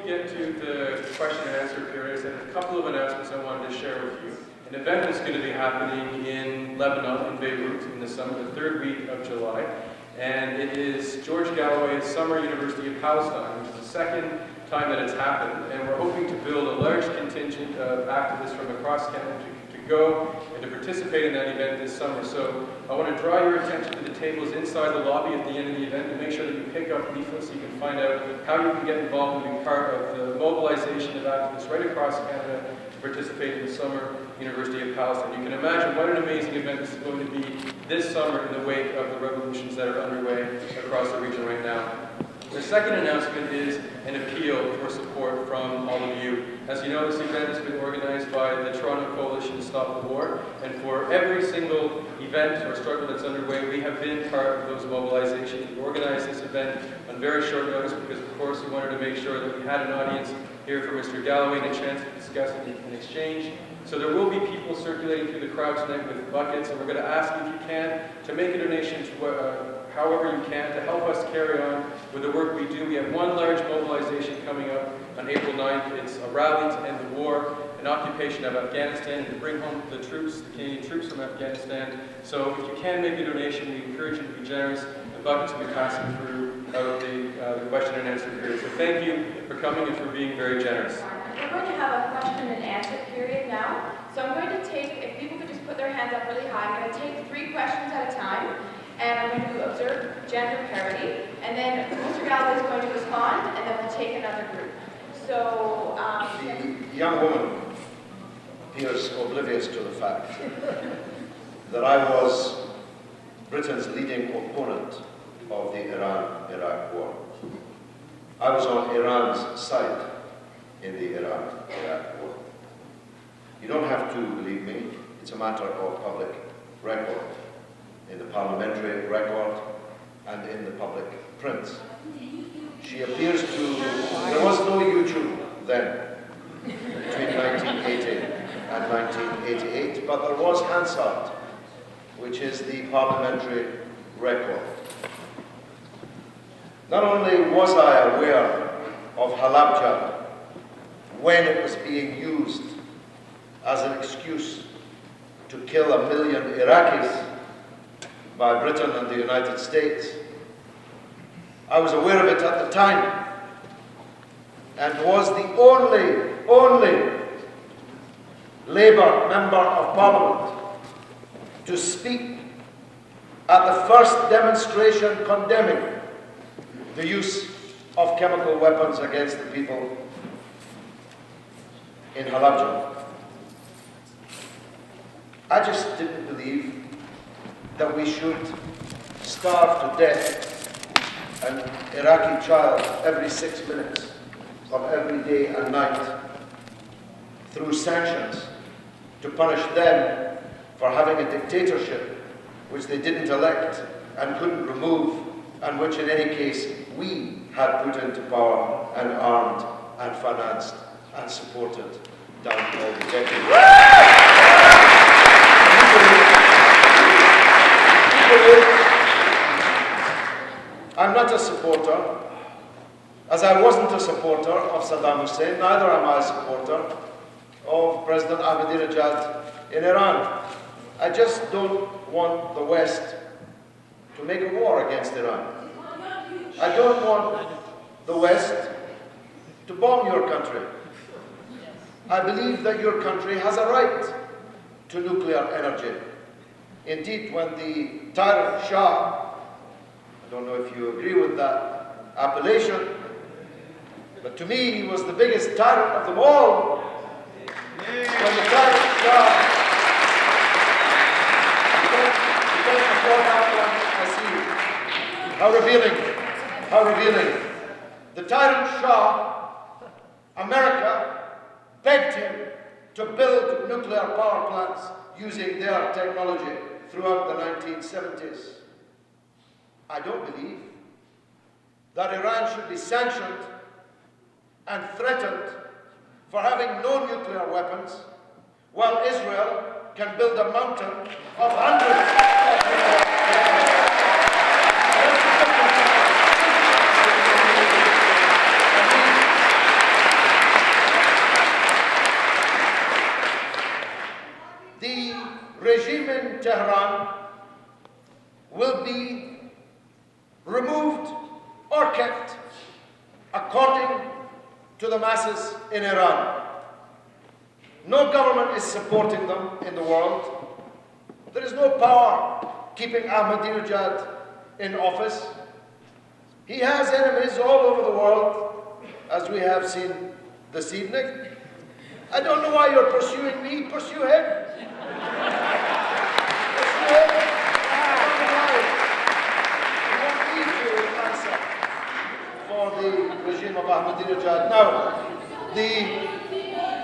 get to the question and answer period, I have a couple of announcements I wanted to share with you. An event is going to be happening in Lebanon, in Beirut, in the summer, the third week of July. And it is George Galloway's Summer University of Palestine, which is the second time that it's happened. And we're hoping to build a large contingent of activists from across Canada to go and to participate in that event this summer. So I want to draw your attention to the tables inside the lobby at the end of the event and make sure that you pick up leaflets so you can find out how you can get involved and be part of the mobilization of activists right across Canada to participate in the Summer University of Palestine. You can imagine what an amazing event this is going to be this summer in the wake of the revolutions that are underway across the region right now. The second announcement is an appeal for support from all of you. As you know, this event has been organized by the Toronto Coalition to Stop the War, and for every single event or struggle that's underway, we have been part of those mobilizations. We organized this event on very short notice because, of course, we wanted to make sure that we had an audience here for Mr. Galloway and a chance to discuss it in exchange. So there will be people circulating through the crowd tonight with buckets, and we're going to ask you, if you can, to make a donation to however you can to help us carry on with the work we do. We have one large mobilization coming up on April 9th. It's a rally to end the war, an occupation of Afghanistan, and to bring home the troops, the Canadian troops from Afghanistan. So if you can make a donation, we encourage you to be generous. The buckets will be passing through the question and answer period. So thank you for coming and for being very generous. We're going to have a question and answer period now. So I'm going to take, if people could just put their hands up really high, I'm going to take 3 questions at a time. And I'm going to observe gender parity, and then Mr. Galloway is going to respond, and then we'll take another group. So, the young woman appears oblivious to the fact that I was Britain's leading opponent of the Iran-Iraq war. I was on Iran's side in the Iran-Iraq war. You don't have to believe me, it's a matter of public record, in the parliamentary record and in the public prints. She appears to, there was no YouTube then, between 1980 and 1988, but there was Hansard, which is the parliamentary record. Not only was I aware of Halabja when it was being used as an excuse to kill 1 million Iraqis by Britain and the United States. I was aware of it at the time and was the only Labour Member of Parliament to speak at the first demonstration condemning the use of chemical weapons against the people in Halabja. I just didn't believe that we should starve to death an Iraqi child every 6 minutes of every day and night through sanctions to punish them for having a dictatorship which they didn't elect and couldn't remove, and which in any case we had put into power and armed and financed and supported down all the decades. I'm not a supporter, as I wasn't a supporter of Saddam Hussein, neither am I a supporter of President Ahmadinejad in Iran. I just don't want the West to make a war against Iran. I don't want the West to bomb your country. I believe that your country has a right to nuclear energy. Indeed, when the tyrant Shah, I don't know if you agree with that appellation, but to me he was the biggest tyrant of them all. When the tyrant Shah, you don't afford that one, I see. How revealing. The tyrant Shah, America, begged him to build nuclear power plants using their technology throughout the 1970s. I don't believe that Iran should be sanctioned and threatened for having no nuclear weapons, while Israel can build a mountain of hundreds of nuclear weapons. Tehran will be removed or kept according to the masses in Iran. No government is supporting them in the world. There is no power keeping Ahmadinejad in office. He has enemies all over the world, as we have seen this evening. I don't know why you're pursuing me. Pursue him. Pursue him. I don't know why. You want me to answer for the regime of Ahmadinejad. Now, the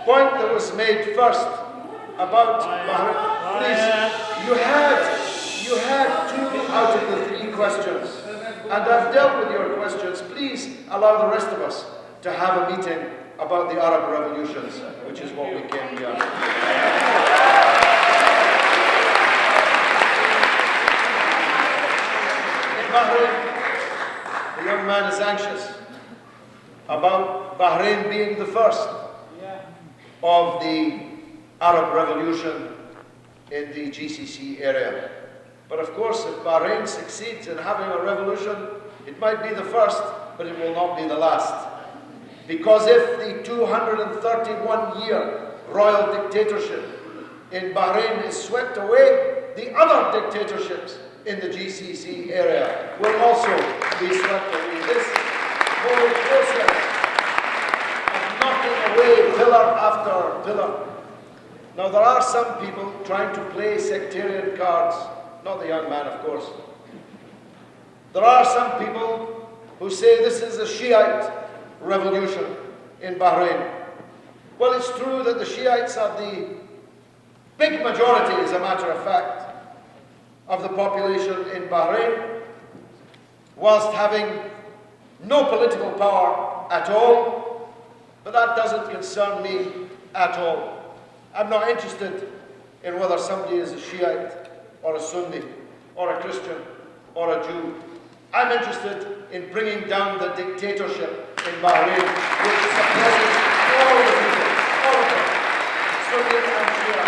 point that was made first about Bahrain, please, you had 2 out of the 3 questions, and I've dealt with your questions. Please allow the rest of us to have a meeting about the Arab revolutions, which is what we came here. In Bahrain, the young man is anxious about Bahrain being the first of the Arab revolution in the GCC area. But of course, if Bahrain succeeds in having a revolution, it might be the first, but it will not be the last. Because if the 231-year royal dictatorship in Bahrain is swept away, the other dictatorships in the GCC area will also be swept away. This whole process of knocking away pillar after pillar. Now, there are some people trying to play sectarian cards, not the young man, of course. There are some people who say this is a Shiite revolution in Bahrain. Well, it's true that the Shiites are the big majority, as a matter of fact, of the population in Bahrain, whilst having no political power at all, but that doesn't concern me at all. I'm not interested in whether somebody is a Shiite or a Sunni or a Christian or a Jew. I'm interested in bringing down the dictatorship in Bahrain, which suppresses all the people, all of them, Sunni and Shia.